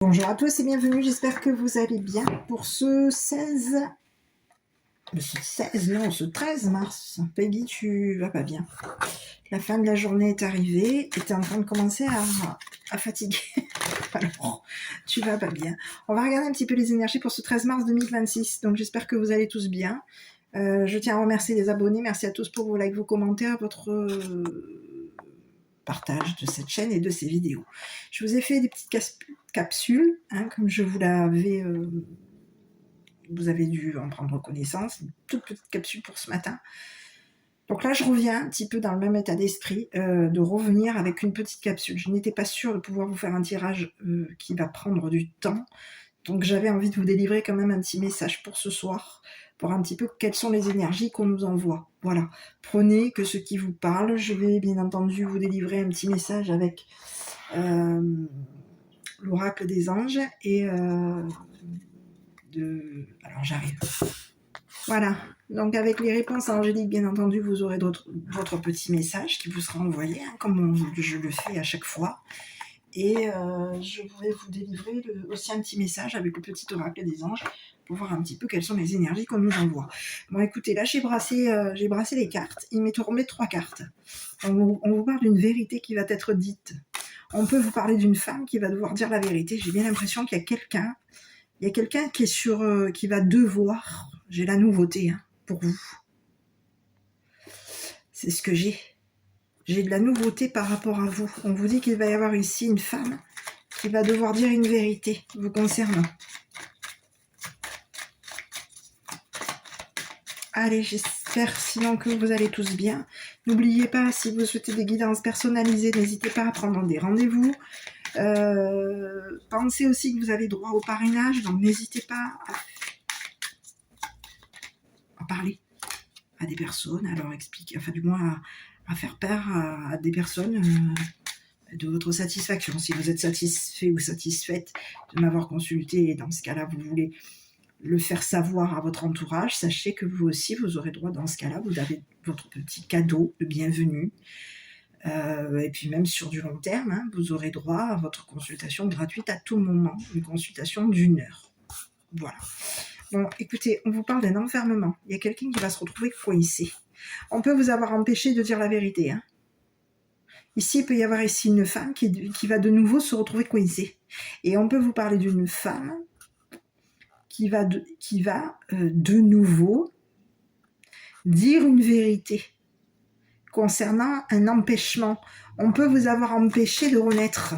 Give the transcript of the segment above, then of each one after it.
Bonjour à tous et bienvenue, j'espère que vous allez bien pour ce 13 mars. Peggy, tu vas pas bien. La fin de la journée est arrivée et tu es en train de commencer à fatiguer. Alors, tu vas pas bien. On va regarder un petit peu les énergies pour ce 13 mars 2026. Donc j'espère que vous allez tous bien. Je tiens à remercier les abonnés. Merci à tous pour vos likes, vos commentaires, votre partage de cette chaîne et de ces vidéos. Je vous ai fait des petites capsules, comme je vous l'avais... vous avez dû en prendre connaissance, une toute petite capsule pour ce matin. Donc là, je reviens un petit peu dans le même état d'esprit, de revenir avec une petite capsule. Je n'étais pas sûre de pouvoir vous faire un tirage qui va prendre du temps. Donc j'avais envie de vous délivrer quand même un petit message pour ce soir, pour un petit peu quelles sont les énergies qu'on nous envoie. Voilà, prenez que ce qui vous parle. Je vais bien entendu vous délivrer un petit message avec l'oracle des anges et Alors j'arrive. Voilà, donc avec les réponses angéliques, bien entendu, vous aurez votre petit message qui vous sera envoyé, comme je le fais à chaque fois. Et je voudrais vous délivrer aussi un petit message avec le petit oracle des anges pour voir un petit peu quelles sont les énergies qu'on nous envoie. Bon, écoutez, là j'ai brassé les cartes. Il m'est tombé 3 cartes. On vous parle d'une vérité qui va être dite. On peut vous parler d'une femme qui va devoir dire la vérité. J'ai bien l'impression qu'il y a quelqu'un qui est qui va devoir. J'ai la nouveauté pour vous. C'est ce que j'ai. J'ai de la nouveauté par rapport à vous. On vous dit qu'il va y avoir ici une femme qui va devoir dire une vérité vous concernant. Allez, j'espère sinon que vous allez tous bien. N'oubliez pas, si vous souhaitez des guidances personnalisées, n'hésitez pas à prendre des rendez-vous. Pensez aussi que vous avez droit au parrainage, donc n'hésitez pas à parler à des personnes, à leur expliquer, enfin du moins à faire part à des personnes de votre satisfaction. Si vous êtes satisfait ou satisfaite de m'avoir consulté, et dans ce cas-là, vous voulez le faire savoir à votre entourage, sachez que vous aussi, vous aurez droit, dans ce cas-là, vous avez votre petit cadeau de bienvenue. Et puis même sur du long terme, vous aurez droit à votre consultation gratuite à tout moment, une consultation d'1 heure. Voilà. Bon, écoutez, on vous parle d'un enfermement. Il y a quelqu'un qui va se retrouver coincé. On peut vous avoir empêché de dire la vérité. Ici, il peut y avoir ici une femme qui va de nouveau se retrouver coincée. Et on peut vous parler d'une femme qui va de nouveau dire une vérité concernant un empêchement. On peut vous avoir empêché de renaître.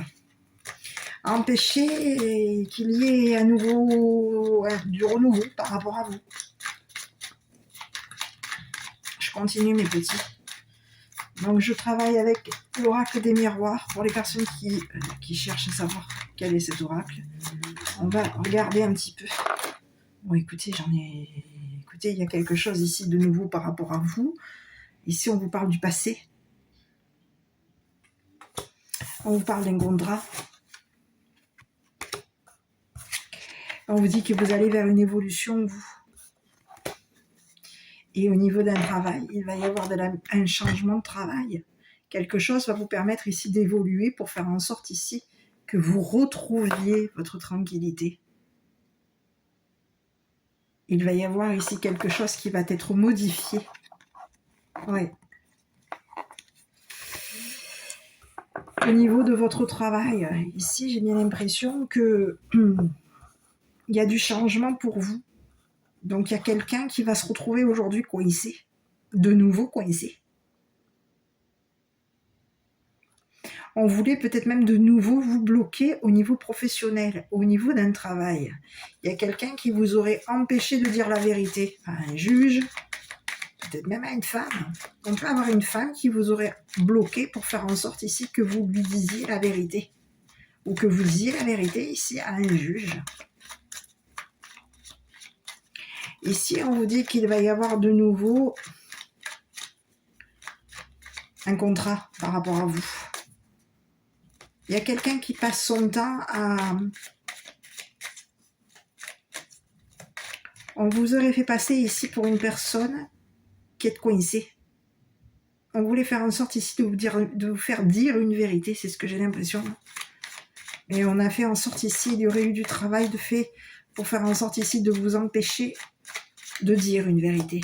Empêcher qu'il y ait à nouveau du renouveau par rapport à vous. Je continue mes petits. Donc je travaille avec l'oracle des miroirs pour les personnes qui cherchent à savoir quel est cet oracle. On va regarder un petit peu. Bon, écoutez, il y a quelque chose ici de nouveau par rapport à vous. Ici, on vous parle du passé. On vous parle d'un contrat. On vous dit que vous allez vers une évolution, vous. Et au niveau d'un travail, il va y avoir un changement de travail. Quelque chose va vous permettre ici d'évoluer pour faire en sorte ici que vous retrouviez votre tranquillité. Il va y avoir ici quelque chose qui va être modifié. Oui. Au niveau de votre travail, ici, j'ai bien l'impression que il y a du changement pour vous. Donc, il y a quelqu'un qui va se retrouver aujourd'hui coincé. De nouveau coincé. On voulait peut-être même de nouveau vous bloquer au niveau professionnel, au niveau d'un travail. Il y a quelqu'un qui vous aurait empêché de dire la vérité. À un juge, peut-être même à une femme. On peut avoir une femme qui vous aurait bloqué pour faire en sorte ici que vous lui disiez la vérité. Ou que vous disiez la vérité ici à un juge. Ici, on vous dit qu'il va y avoir de nouveau un contrat par rapport à vous. Il y a quelqu'un qui passe son temps à... On vous aurait fait passer ici pour une personne qui est coincée. On voulait faire en sorte ici de vous faire dire une vérité, c'est ce que j'ai l'impression. Et on a fait en sorte ici, il y aurait eu du travail de fait pour faire en sorte ici de vous empêcher de dire une vérité.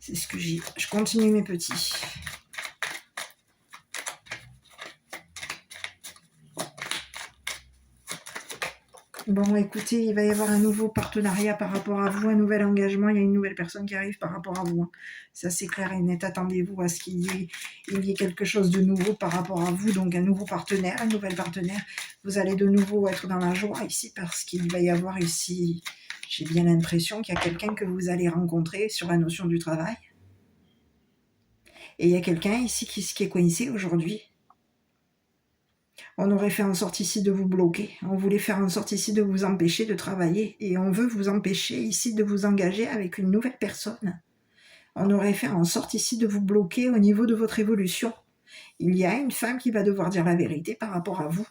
C'est ce que j'ai. Je continue mes petits. Bon, écoutez, il va y avoir un nouveau partenariat par rapport à vous, un nouvel engagement. Il y a une nouvelle personne qui arrive par rapport à vous. Ça, c'est clair et net. Attendez-vous à ce qu'il y ait quelque chose de nouveau par rapport à vous. Donc, un nouveau partenaire, un nouvel partenaire. Vous allez de nouveau être dans la joie ici parce qu'il va y avoir ici, j'ai bien l'impression qu'il y a quelqu'un que vous allez rencontrer sur la notion du travail. Et il y a quelqu'un ici qui est coincé aujourd'hui. On aurait fait en sorte ici de vous bloquer. On voulait faire en sorte ici de vous empêcher de travailler. Et on veut vous empêcher ici de vous engager avec une nouvelle personne. On aurait fait en sorte ici de vous bloquer au niveau de votre évolution. Il y a une femme qui va devoir dire la vérité par rapport à vous.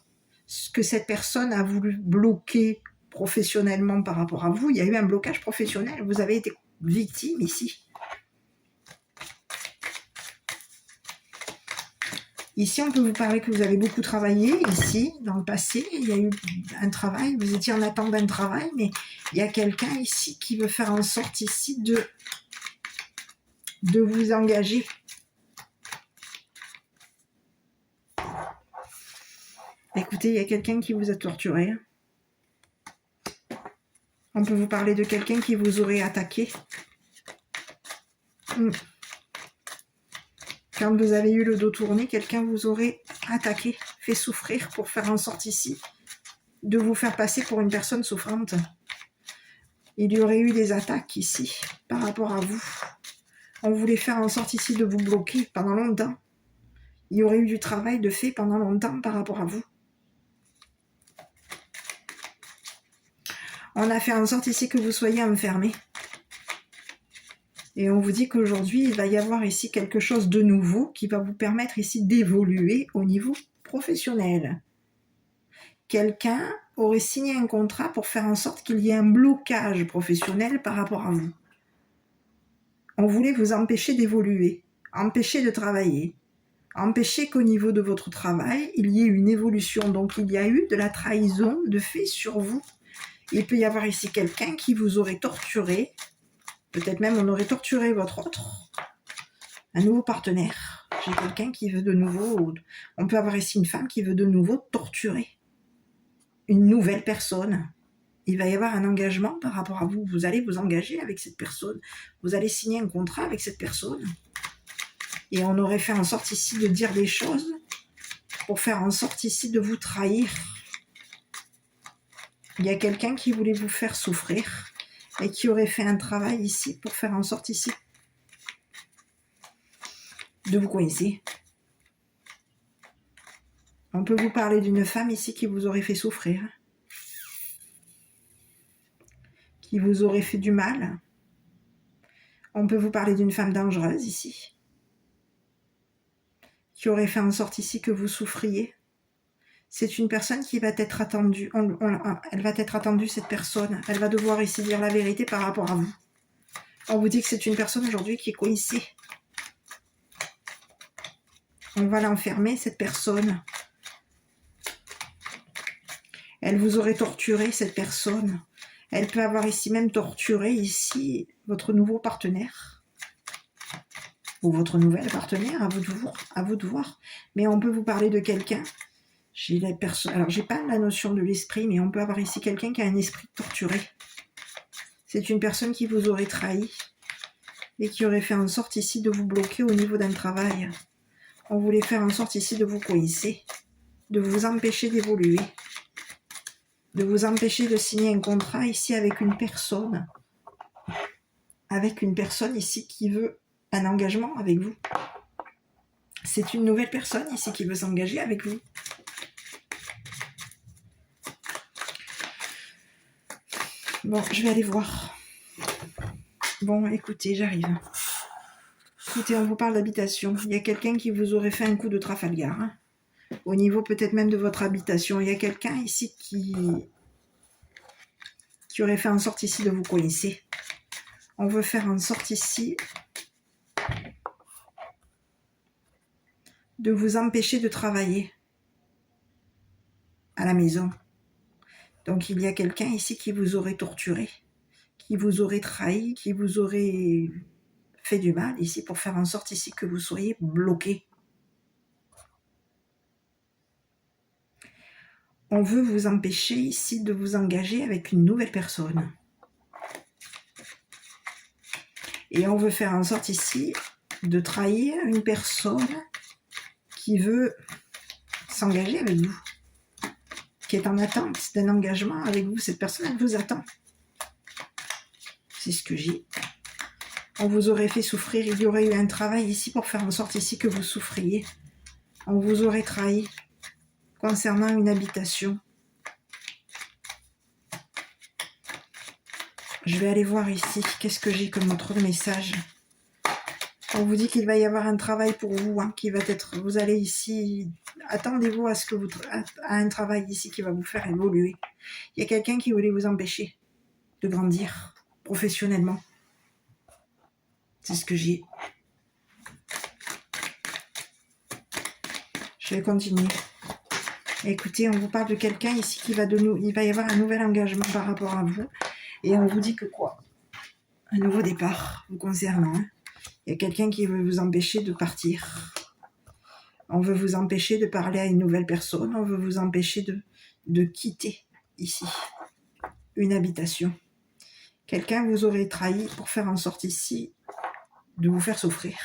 Ce que cette personne a voulu bloquer professionnellement par rapport à vous, il y a eu un blocage professionnel. Vous avez été victime ici. Ici, on peut vous parler que vous avez beaucoup travaillé. Ici, dans le passé, il y a eu un travail. Vous étiez en attente d'un travail, mais il y a quelqu'un ici qui veut faire en sorte ici de vous engager. Écoutez, il y a quelqu'un qui vous a torturé. On peut vous parler de quelqu'un qui vous aurait attaqué. Quand vous avez eu le dos tourné, quelqu'un vous aurait attaqué, fait souffrir pour faire en sorte ici de vous faire passer pour une personne souffrante. Il y aurait eu des attaques ici par rapport à vous. On voulait faire en sorte ici de vous bloquer pendant longtemps. Il y aurait eu du travail de fait pendant longtemps par rapport à vous. On a fait en sorte ici que vous soyez enfermés. Et on vous dit qu'aujourd'hui, il va y avoir ici quelque chose de nouveau qui va vous permettre ici d'évoluer au niveau professionnel. Quelqu'un aurait signé un contrat pour faire en sorte qu'il y ait un blocage professionnel par rapport à vous. On voulait vous empêcher d'évoluer, empêcher de travailler, empêcher qu'au niveau de votre travail, il y ait une évolution. Donc, il y a eu de la trahison de fait sur vous. Il peut y avoir ici quelqu'un qui vous aurait torturé. Peut-être même on aurait torturé votre autre, un nouveau partenaire. J'ai quelqu'un qui veut de nouveau, on peut avoir ici une femme qui veut de nouveau torturer une nouvelle personne. Il va y avoir un engagement par rapport à vous. Vous allez vous engager avec cette personne. Vous allez signer un contrat avec cette personne. Et on aurait fait en sorte ici de dire des choses pour faire en sorte ici de vous trahir. Il y a quelqu'un qui voulait vous faire souffrir et qui aurait fait un travail ici pour faire en sorte ici de vous coincer. On peut vous parler d'une femme ici qui vous aurait fait souffrir, qui vous aurait fait du mal. On peut vous parler d'une femme dangereuse ici, qui aurait fait en sorte ici que vous souffriez. C'est une personne qui va être attendue. Elle va être attendue, cette personne. Elle va devoir ici dire la vérité par rapport à vous. On vous dit que c'est une personne aujourd'hui qui est coincée. On va l'enfermer, cette personne. Elle vous aurait torturé, cette personne. Elle peut avoir ici même torturé ici votre nouveau partenaire. Ou votre nouvelle partenaire, à vous de voir. Mais on peut vous parler de quelqu'un. Alors, j'ai pas la notion de l'esprit, mais on peut avoir ici quelqu'un qui a un esprit torturé. C'est une personne qui vous aurait trahi et qui aurait fait en sorte ici de vous bloquer au niveau d'un travail. On voulait faire en sorte ici de vous coincer, de vous empêcher d'évoluer, de vous empêcher de signer un contrat ici avec une personne ici qui veut un engagement avec vous. C'est une nouvelle personne ici qui veut s'engager avec vous. Bon, je vais aller voir. Bon, écoutez, j'arrive. Écoutez, on vous parle d'habitation. Il y a quelqu'un qui vous aurait fait un coup de Trafalgar. Hein. Au niveau peut-être même de votre habitation. Il y a quelqu'un ici qui aurait fait en sorte ici de vous coincer. On veut faire en sorte ici de vous empêcher de travailler à la maison. Donc il y a quelqu'un ici qui vous aurait torturé, qui vous aurait trahi, qui vous aurait fait du mal ici pour faire en sorte ici que vous soyez bloqué. On veut vous empêcher ici de vous engager avec une nouvelle personne. Et on veut faire en sorte ici de trahir une personne qui veut s'engager avec vous, qui est en attente d'un engagement avec vous. Cette personne, elle vous attend. C'est ce que j'ai. On vous aurait fait souffrir, il y aurait eu un travail ici pour faire en sorte ici que vous souffriez. On vous aurait trahi concernant une habitation. Je vais aller voir ici, qu'est-ce que j'ai comme autre message. On vous dit qu'il va y avoir un travail pour vous, hein, qui va être, vous allez ici, attendez-vous à un travail ici qui va vous faire évoluer. Il y a quelqu'un qui voulait vous empêcher de grandir professionnellement. C'est ce que j'ai. Je vais continuer. Écoutez, on vous parle de quelqu'un ici qui va il va y avoir un nouvel engagement par rapport à vous. Et on vous dit que quoi? Un nouveau départ vous concernant. Hein. Il y a quelqu'un qui veut vous empêcher de partir. On veut vous empêcher de parler à une nouvelle personne. On veut vous empêcher de quitter ici une habitation. Quelqu'un vous aurait trahi pour faire en sorte ici de vous faire souffrir.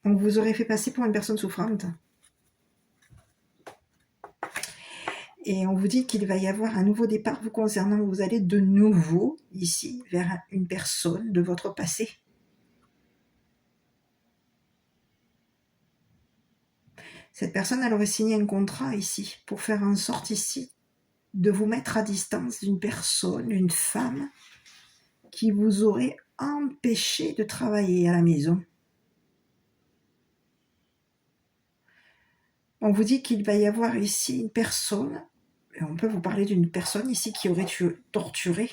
On vous aurait fait passer pour une personne souffrante. Et on vous dit qu'il va y avoir un nouveau départ vous concernant. Vous allez de nouveau ici vers une personne de votre passé. Cette personne, elle aurait signé un contrat ici pour faire en sorte ici de vous mettre à distance d'une personne, d'une femme qui vous aurait empêché de travailler à la maison. On vous dit qu'il va y avoir ici une personne, et on peut vous parler d'une personne ici qui aurait torturé.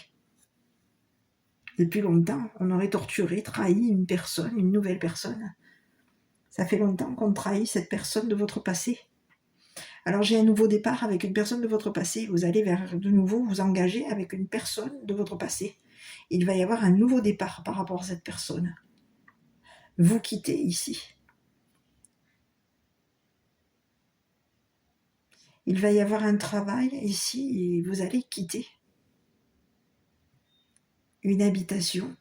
Depuis longtemps, on aurait torturé, trahi une personne, une nouvelle personne. Ça fait longtemps qu'on trahit cette personne de votre passé. Alors j'ai un nouveau départ avec une personne de votre passé. Vous allez de nouveau vous engager avec une personne de votre passé. Il va y avoir un nouveau départ par rapport à cette personne. Vous quittez ici. Il va y avoir un travail ici et vous allez quitter une habitation.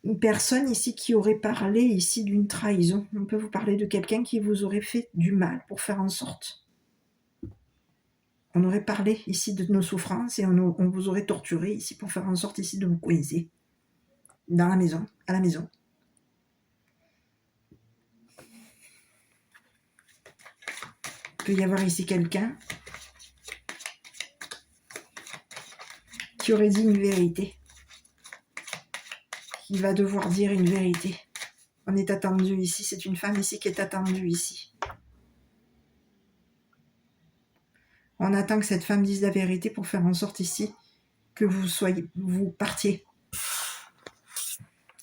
Une personne ici qui aurait parlé ici d'une trahison. On peut vous parler de quelqu'un qui vous aurait fait du mal pour faire en sorte. On aurait parlé ici de nos souffrances et on vous aurait torturé ici pour faire en sorte ici de vous coincer dans la maison, à la maison. Il peut y avoir ici quelqu'un qui aurait dit une vérité, qui va devoir dire une vérité. On est attendu ici, c'est une femme ici qui est attendue ici. On attend que cette femme dise la vérité pour faire en sorte ici que vous partiez.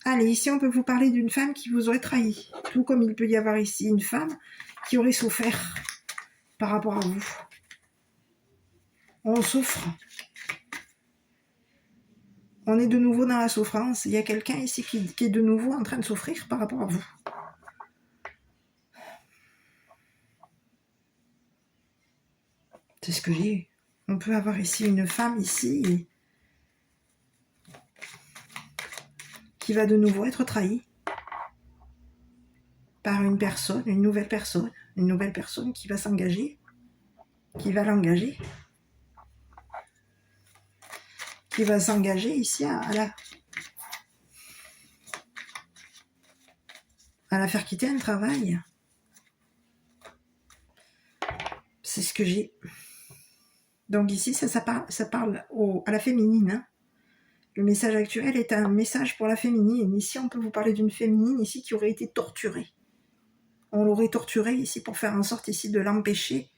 Allez, ici on peut vous parler d'une femme qui vous aurait trahi. Tout comme il peut y avoir ici une femme qui aurait souffert par rapport à vous. On souffre. On est de nouveau dans la souffrance. Il y a quelqu'un ici qui est de nouveau en train de souffrir par rapport à vous. C'est ce que j'ai. On peut avoir ici une femme ici qui va de nouveau être trahie par une personne, une nouvelle personne qui va s'engager, qui va l'engager, qui va s'engager ici à la faire quitter un travail. C'est ce que j'ai. Donc ici, ça parle à la féminine. Hein. Le message actuel est un message pour la féminine. Ici, on peut vous parler d'une féminine ici qui aurait été torturée. On l'aurait torturée ici pour faire en sorte ici de l'empêcher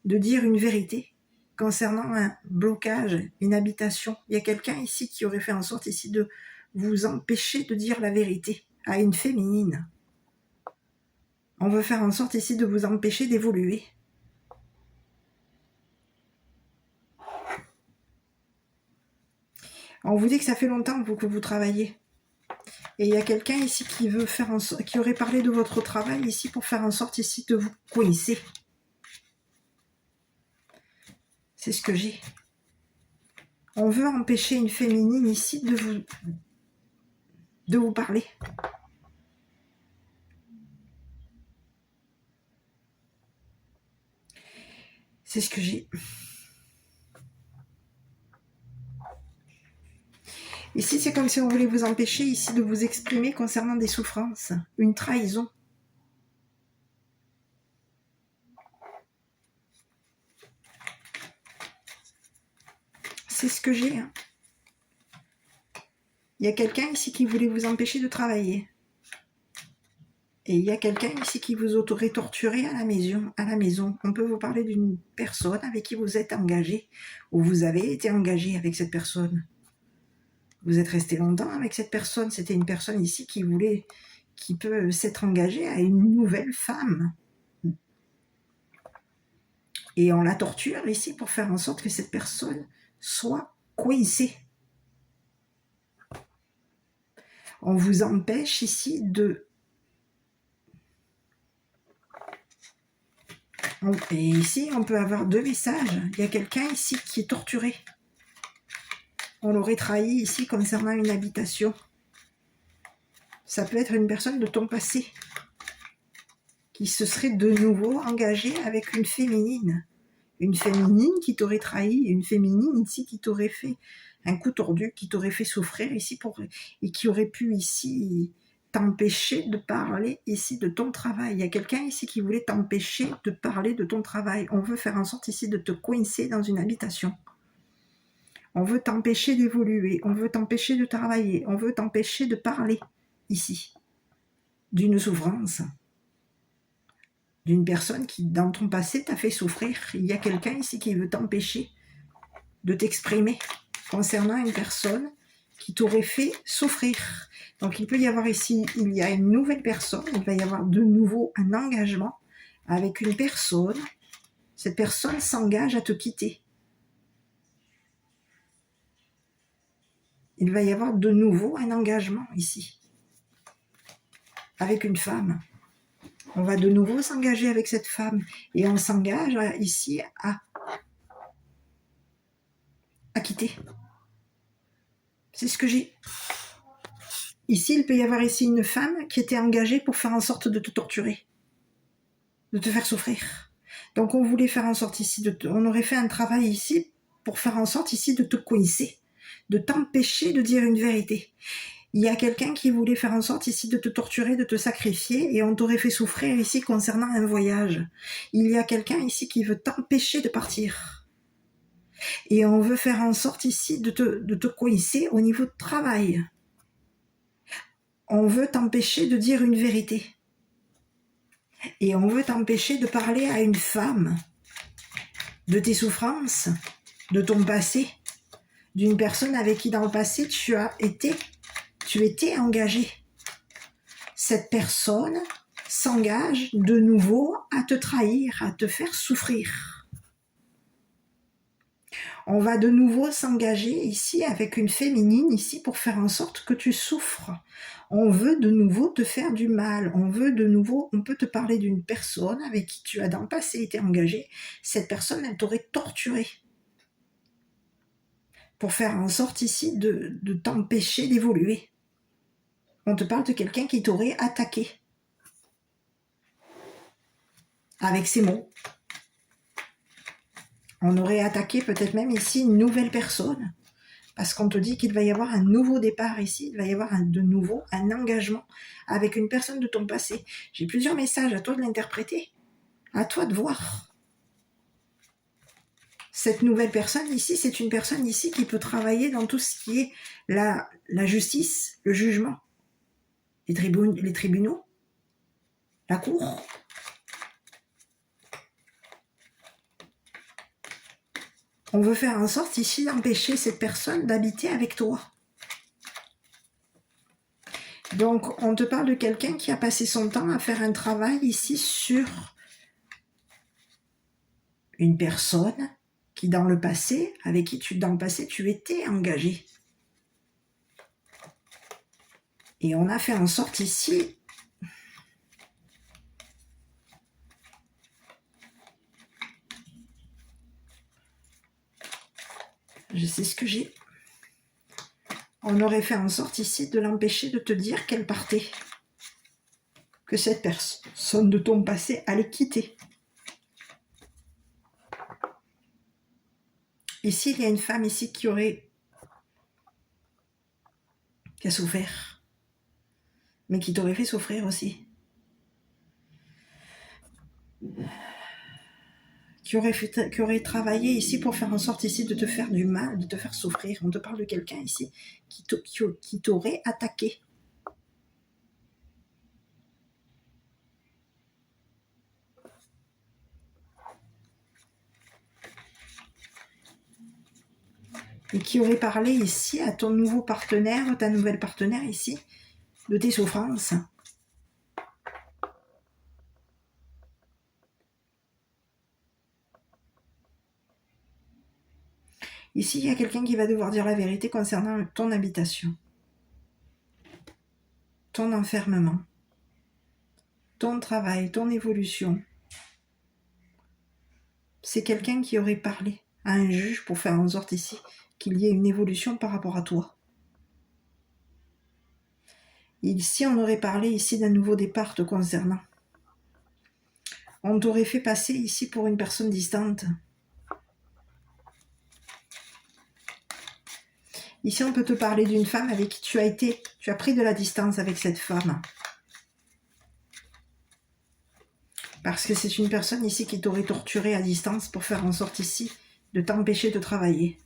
de dire une vérité concernant un blocage, une habitation. Il y a quelqu'un ici qui aurait fait en sorte ici de vous empêcher de dire la vérité à une féminine. On veut faire en sorte ici de vous empêcher d'évoluer. On vous dit que ça fait longtemps que vous travaillez. Et il y a quelqu'un ici qui veut faire en sorte, qui aurait parlé de votre travail ici pour faire en sorte ici de vous coincer. C'est ce que j'ai. On veut empêcher une féminine ici de vous parler. C'est ce que j'ai. Ici, c'est comme si on voulait vous empêcher ici de vous exprimer concernant des souffrances, une trahison. C'est ce que j'ai. Hein. Il y a quelqu'un ici qui voulait vous empêcher de travailler. Et il y a quelqu'un ici qui vous aurait torturé à la maison. On peut vous parler d'une personne avec qui vous êtes engagé, ou vous avez été engagé avec cette personne. Vous êtes resté longtemps avec cette personne. C'était une personne ici qui peut s'être engagée à une nouvelle femme. Et on la torture ici pour faire en sorte que cette personne soit coincée. On vous empêche ici de... Et ici, on peut avoir deux messages. Il y a quelqu'un ici qui est torturé. On l'aurait trahi ici concernant une habitation. Ça peut être une personne de ton passé qui se serait de nouveau engagée avec une féminine. Une féminine qui t'aurait trahi, une féminine ici qui t'aurait fait un coup tordu, qui t'aurait fait souffrir ici et qui aurait pu ici t'empêcher de parler ici de ton travail. Il y a quelqu'un ici qui voulait t'empêcher de parler de ton travail. On veut faire en sorte ici de te coincer dans une habitation. On veut t'empêcher d'évoluer, on veut t'empêcher de travailler, on veut t'empêcher de parler ici d'une souffrance, d'une personne qui dans ton passé t'a fait souffrir. Il y a quelqu'un ici qui veut t'empêcher de t'exprimer concernant une personne qui t'aurait fait souffrir. Donc il peut y avoir ici, il y a une nouvelle personne, il va y avoir de nouveau un engagement avec une personne. Cette personne s'engage à te quitter. Il va y avoir de nouveau un engagement ici avec une femme. On va de nouveau s'engager avec cette femme et on s'engage ici à quitter. C'est ce que j'ai. Ici, il peut y avoir ici une femme qui était engagée pour faire en sorte de te torturer, de te faire souffrir. Donc on voulait faire en sorte ici, on aurait fait un travail ici pour faire en sorte ici de te coincer, de t'empêcher de dire une vérité. Il y a quelqu'un qui voulait faire en sorte ici de te torturer, de te sacrifier, et on t'aurait fait souffrir ici concernant un voyage. Il y a quelqu'un ici qui veut t'empêcher de partir. Et on veut faire en sorte ici de te coincer au niveau de travail. On veut t'empêcher de dire une vérité. Et on veut t'empêcher de parler à une femme de tes souffrances, de ton passé, d'une personne avec qui dans le passé tu étais engagé. Cette personne s'engage de nouveau à te trahir, à te faire souffrir. On va de nouveau s'engager ici avec une féminine ici pour faire en sorte que tu souffres. On veut de nouveau te faire du mal. On peut te parler d'une personne avec qui tu as dans le passé été engagé. Cette personne, elle t'aurait torturé pour faire en sorte ici de t'empêcher d'évoluer. On te parle de quelqu'un qui t'aurait attaqué avec ses mots. On aurait attaqué peut-être même ici une nouvelle personne, parce qu'on te dit qu'il va y avoir un nouveau départ ici, il va y avoir de nouveau un engagement avec une personne de ton passé. J'ai plusieurs messages, à toi de l'interpréter, à toi de voir. Cette nouvelle personne ici, c'est une personne ici qui peut travailler dans tout ce qui est la justice, le jugement, les tribunaux, la cour. On veut faire en sorte ici d'empêcher cette personne d'habiter avec toi. Donc, on te parle de quelqu'un qui a passé son temps à faire un travail ici sur une personne qui, dans le passé, avec qui dans le passé, tu étais engagé. Et on a fait en sorte ici je sais ce que j'ai. On aurait fait en sorte ici de l'empêcher de te dire qu'elle partait. Que cette personne de ton passé allait quitter. Ici, il y a une femme ici qui a souffert. Mais qui t'aurait fait souffrir aussi. Qui aurait travaillé ici pour faire en sorte ici de te faire du mal, de te faire souffrir. On te parle de quelqu'un ici qui t'aurait attaqué. Et qui aurait parlé ici à ton nouveau partenaire, ta nouvelle partenaire ici, de tes souffrances. Ici, il y a quelqu'un qui va devoir dire la vérité concernant ton habitation, ton enfermement, ton travail, ton évolution. C'est quelqu'un qui aurait parlé à un juge pour faire en sorte ici qu'il y ait une évolution par rapport à toi. Ici, on aurait parlé ici d'un nouveau départ te concernant. On t'aurait fait passer ici pour une personne distante. Ici, on peut te parler d'une femme avec qui tu as pris de la distance avec cette femme. Parce que c'est une personne ici qui t'aurait torturé à distance pour faire en sorte ici de t'empêcher de travailler.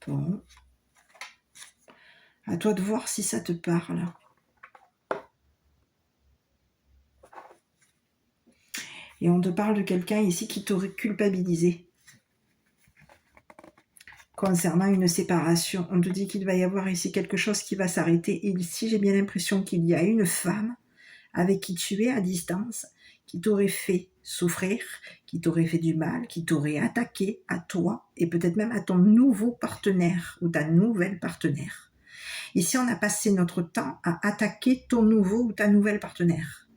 Bon. À toi de voir si ça te parle. Et on te parle de quelqu'un ici qui t'aurait culpabilisé concernant une séparation. On te dit qu'il va y avoir ici quelque chose qui va s'arrêter. Et ici, j'ai bien l'impression qu'il y a une femme avec qui tu es à distance, qui t'aurait fait souffrir, qui t'aurait fait du mal, qui t'aurait attaqué à toi et peut-être même à ton nouveau partenaire ou ta nouvelle partenaire. Ici, on a passé notre temps à attaquer ton nouveau ou ta nouvelle partenaire.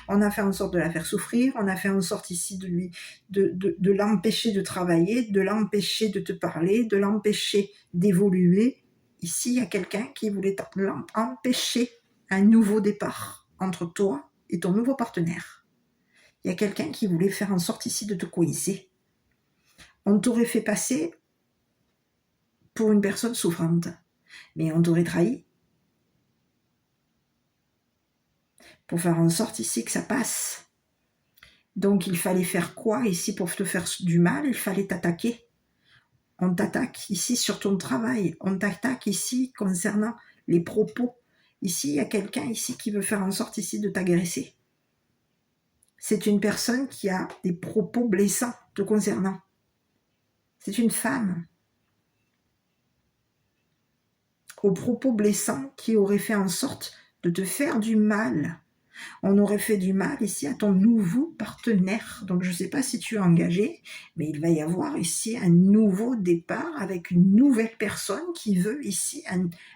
On a fait en sorte de la faire souffrir, on a fait en sorte ici de l'empêcher de travailler, de l'empêcher de te parler, de l'empêcher d'évoluer. Ici, il y a quelqu'un qui voulait empêcher un nouveau départ entre toi et ton nouveau partenaire. Il y a quelqu'un qui voulait faire en sorte ici de te coincer. On t'aurait fait passer pour une personne souffrante, mais on t'aurait trahi pour faire en sorte ici que ça passe. Donc il fallait faire quoi ici pour te faire du mal? Il fallait t'attaquer. On t'attaque ici sur ton travail. On t'attaque ici concernant les propos. Ici, il y a quelqu'un ici qui veut faire en sorte ici de t'agresser. C'est une personne qui a des propos blessants te concernant. C'est une femme aux propos blessants qui aurait fait en sorte de te faire du mal. On aurait fait du mal ici à ton nouveau partenaire. Donc je ne sais pas si tu es engagé, mais il va y avoir ici un nouveau départ avec une nouvelle personne qui veut ici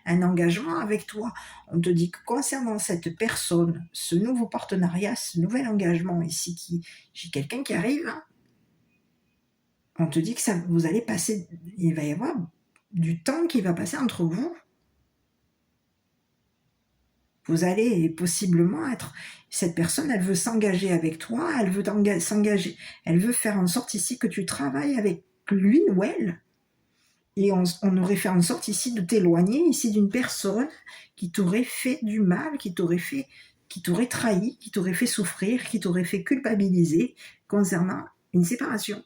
un engagement avec toi. On te dit que concernant cette personne, ce nouveau partenariat, ce nouvel engagement ici, j'ai quelqu'un qui arrive, hein, on te dit que vous allez passer, il va y avoir du temps qui va passer entre vous. Vous allez possiblement être... Cette personne, elle veut s'engager avec toi, elle veut s'engager, elle veut faire en sorte ici que tu travailles avec lui ou elle. Et on aurait fait en sorte ici de t'éloigner ici d'une personne qui t'aurait fait du mal, qui t'aurait trahi, qui t'aurait fait souffrir, qui t'aurait fait culpabiliser concernant une séparation.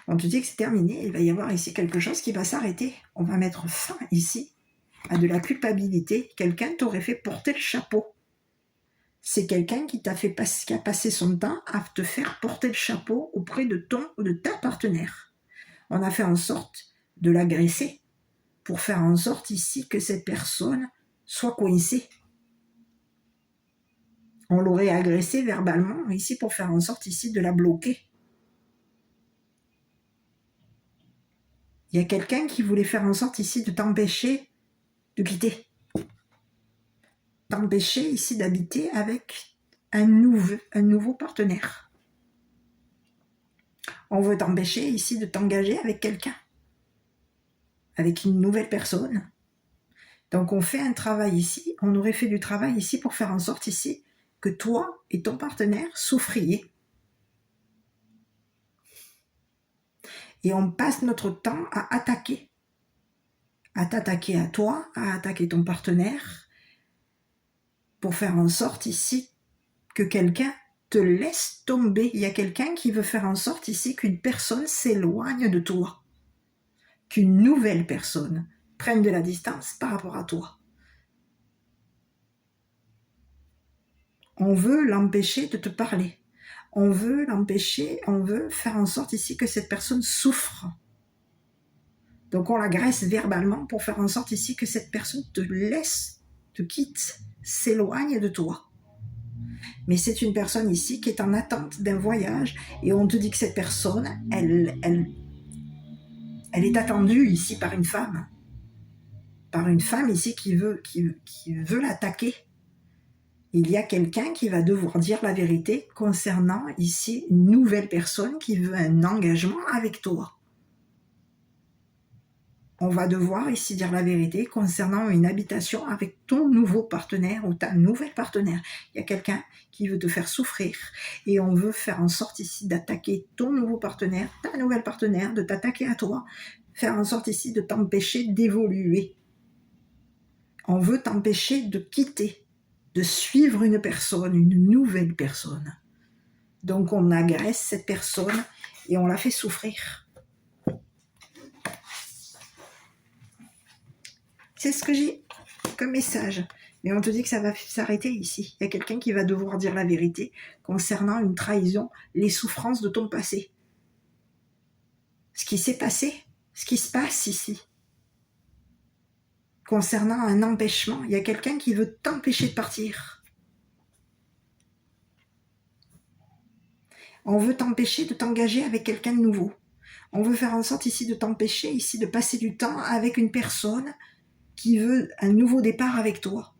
On te dit que c'est terminé, il va y avoir ici quelque chose qui va s'arrêter. On va mettre fin ici à de la culpabilité. Quelqu'un t'aurait fait porter le chapeau. C'est quelqu'un qui a passé son temps à te faire porter le chapeau auprès de ton ou de ta partenaire. On a fait en sorte de l'agresser pour faire en sorte ici que cette personne soit coincée. On l'aurait agressée verbalement ici pour faire en sorte ici de la bloquer. Il y a quelqu'un qui voulait faire en sorte ici de t'empêcher de quitter. T'empêcher ici d'habiter avec un nouveau partenaire. On veut t'empêcher ici de t'engager avec quelqu'un, avec une nouvelle personne. Donc on fait un travail ici, on aurait fait du travail ici pour faire en sorte ici que toi et ton partenaire souffriez. Et on passe notre temps à t'attaquer à toi, à attaquer ton partenaire, pour faire en sorte ici que quelqu'un te laisse tomber. Il y a quelqu'un qui veut faire en sorte ici qu'une personne s'éloigne de toi, qu'une nouvelle personne prenne de la distance par rapport à toi. On veut l'empêcher de te parler. On veut l'empêcher, on veut faire en sorte ici que cette personne souffre. Donc on l'agresse verbalement pour faire en sorte ici que cette personne te laisse, te quitte, s'éloigne de toi. Mais c'est une personne ici qui est en attente d'un voyage et on te dit que cette personne, elle est attendue ici par une femme. Par une femme ici qui veut l'attaquer. Il y a quelqu'un qui va devoir dire la vérité concernant ici une nouvelle personne qui veut un engagement avec toi. On va devoir ici dire la vérité concernant une habitation avec ton nouveau partenaire ou ta nouvelle partenaire. Il y a quelqu'un qui veut te faire souffrir et on veut faire en sorte ici d'attaquer ton nouveau partenaire, ta nouvelle partenaire, de t'attaquer à toi, faire en sorte ici de t'empêcher d'évoluer. On veut t'empêcher de quitter, de suivre une personne, une nouvelle personne. Donc on agresse cette personne et on la fait souffrir. C'est ce que j'ai comme message. Mais on te dit que ça va s'arrêter ici. Il y a quelqu'un qui va devoir dire la vérité concernant une trahison, les souffrances de ton passé. Ce qui s'est passé, ce qui se passe ici. Concernant un empêchement, il y a quelqu'un qui veut t'empêcher de partir. On veut t'empêcher de t'engager avec quelqu'un de nouveau. On veut faire en sorte ici de t'empêcher ici de passer du temps avec une personne qui veut un nouveau départ avec toi.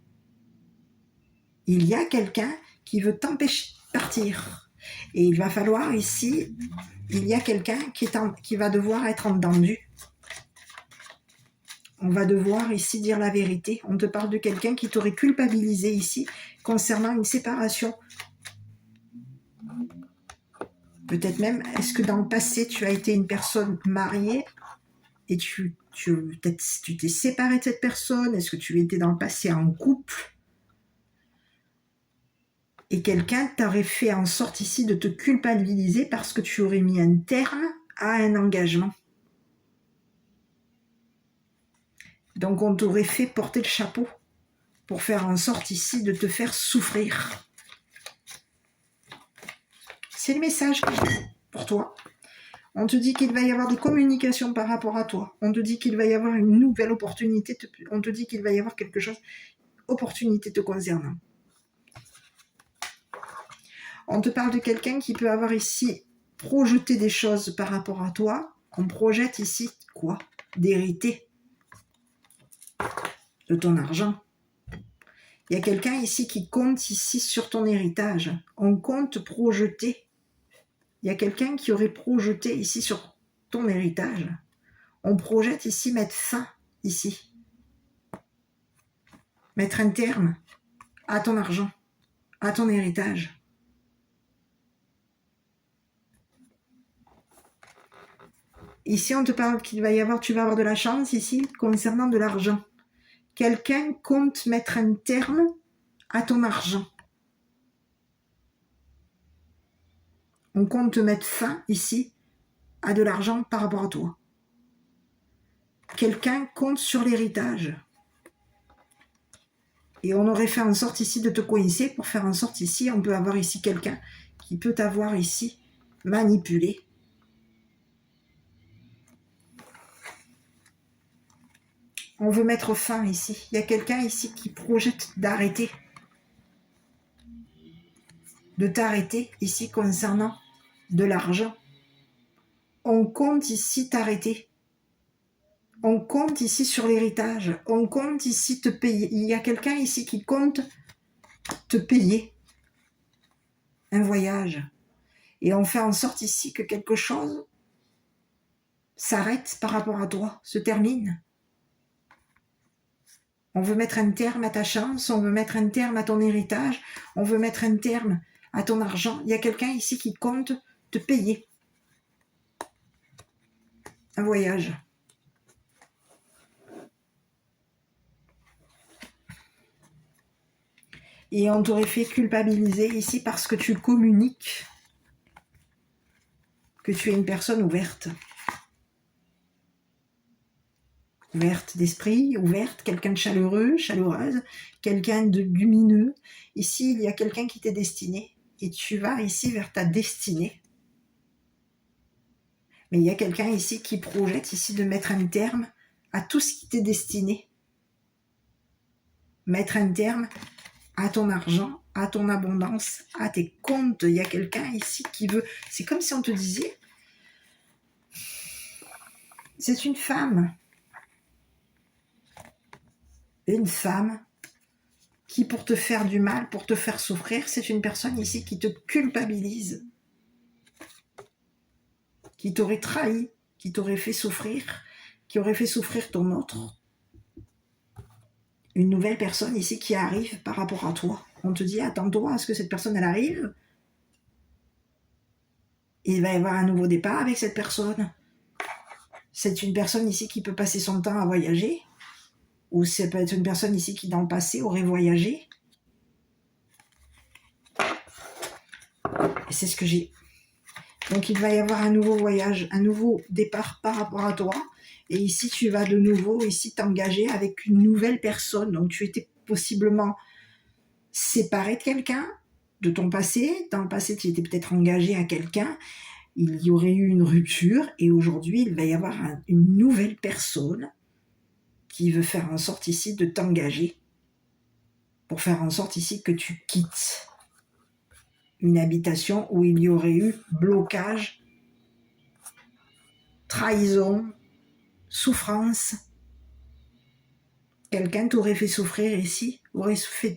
Il y a quelqu'un qui veut t'empêcher de partir. Et il va falloir ici, il y a quelqu'un qui va devoir être entendu. On va devoir ici dire la vérité. On te parle de quelqu'un qui t'aurait culpabilisé ici concernant une séparation. Peut-être même, est-ce que dans le passé, tu as été une personne mariée et tu t'es séparé de cette personne? Est-ce que tu étais dans le passé en couple? Et quelqu'un t'aurait fait en sorte ici de te culpabiliser parce que tu aurais mis un terme à un engagement. Donc on t'aurait fait porter le chapeau pour faire en sorte ici de te faire souffrir. C'est le message que j'ai pour toi. On te dit qu'il va y avoir des communications par rapport à toi. On te dit qu'il va y avoir une nouvelle opportunité. On te dit qu'il va y avoir quelque chose, opportunité te concernant. On te parle de quelqu'un qui peut avoir ici projeté des choses par rapport à toi. On projette ici quoi? D'hériter de ton argent. Il y a quelqu'un ici qui compte ici sur ton héritage. On compte projeter. Il y a quelqu'un qui aurait projeté ici sur ton héritage. On projette ici mettre fin ici. Mettre un terme à ton argent, à ton héritage. Ici, on te parle qu'il va y avoir, tu vas avoir de la chance ici concernant de l'argent. Quelqu'un compte mettre un terme à ton argent. On compte te mettre fin ici à de l'argent par rapport à toi. Quelqu'un compte sur l'héritage. Et on aurait fait en sorte ici de te coincer pour faire en sorte ici, on peut avoir ici quelqu'un qui peut t'avoir ici manipulé. On veut mettre fin ici. Il y a quelqu'un ici qui projette d'arrêter. De t'arrêter ici concernant de l'argent. On compte ici t'arrêter. On compte ici sur l'héritage. On compte ici te payer. Il y a quelqu'un ici qui compte te payer un voyage. Et on fait en sorte ici que quelque chose s'arrête par rapport à toi, se termine. On veut mettre un terme à ta chance, on veut mettre un terme à ton héritage, on veut mettre un terme à ton argent. Il y a quelqu'un ici qui compte te payer un voyage. Et on t'aurait fait culpabiliser ici parce que tu communiques que tu es une personne ouverte. Ouverte d'esprit, ouverte, quelqu'un de chaleureux, chaleureuse, quelqu'un de lumineux. Ici, il y a quelqu'un qui t'est destiné et tu vas ici vers ta destinée. Mais il y a quelqu'un ici qui projette ici de mettre un terme à tout ce qui t'est destiné. Mettre un terme à ton argent, à ton abondance, à tes comptes. Il y a quelqu'un ici qui veut... C'est comme si on te disait... C'est une femme. Une femme qui, pour te faire du mal, pour te faire souffrir, c'est une personne ici qui te culpabilise, qui t'aurait trahi, qui t'aurait fait souffrir, qui aurait fait souffrir ton autre. Une nouvelle personne ici qui arrive par rapport à toi. On te dit, attends-toi à ce que cette personne, elle arrive. Il va y avoir un nouveau départ avec cette personne. C'est une personne ici qui peut passer son temps à voyager. Ou ça peut être une personne ici qui, dans le passé, aurait voyagé. Et c'est ce que j'ai. Donc, il va y avoir un nouveau voyage, un nouveau départ par rapport à toi. Et ici, tu vas de nouveau ici t'engager avec une nouvelle personne. Donc, tu étais possiblement séparé de quelqu'un, de ton passé. Dans le passé, tu étais peut-être engagé à quelqu'un. Il y aurait eu une rupture. Et aujourd'hui, il va y avoir une nouvelle personne qui veut faire en sorte ici de t'engager. Pour faire en sorte ici que tu quittes une habitation où il y aurait eu blocage, trahison, souffrance. Quelqu'un t'aurait fait souffrir ici,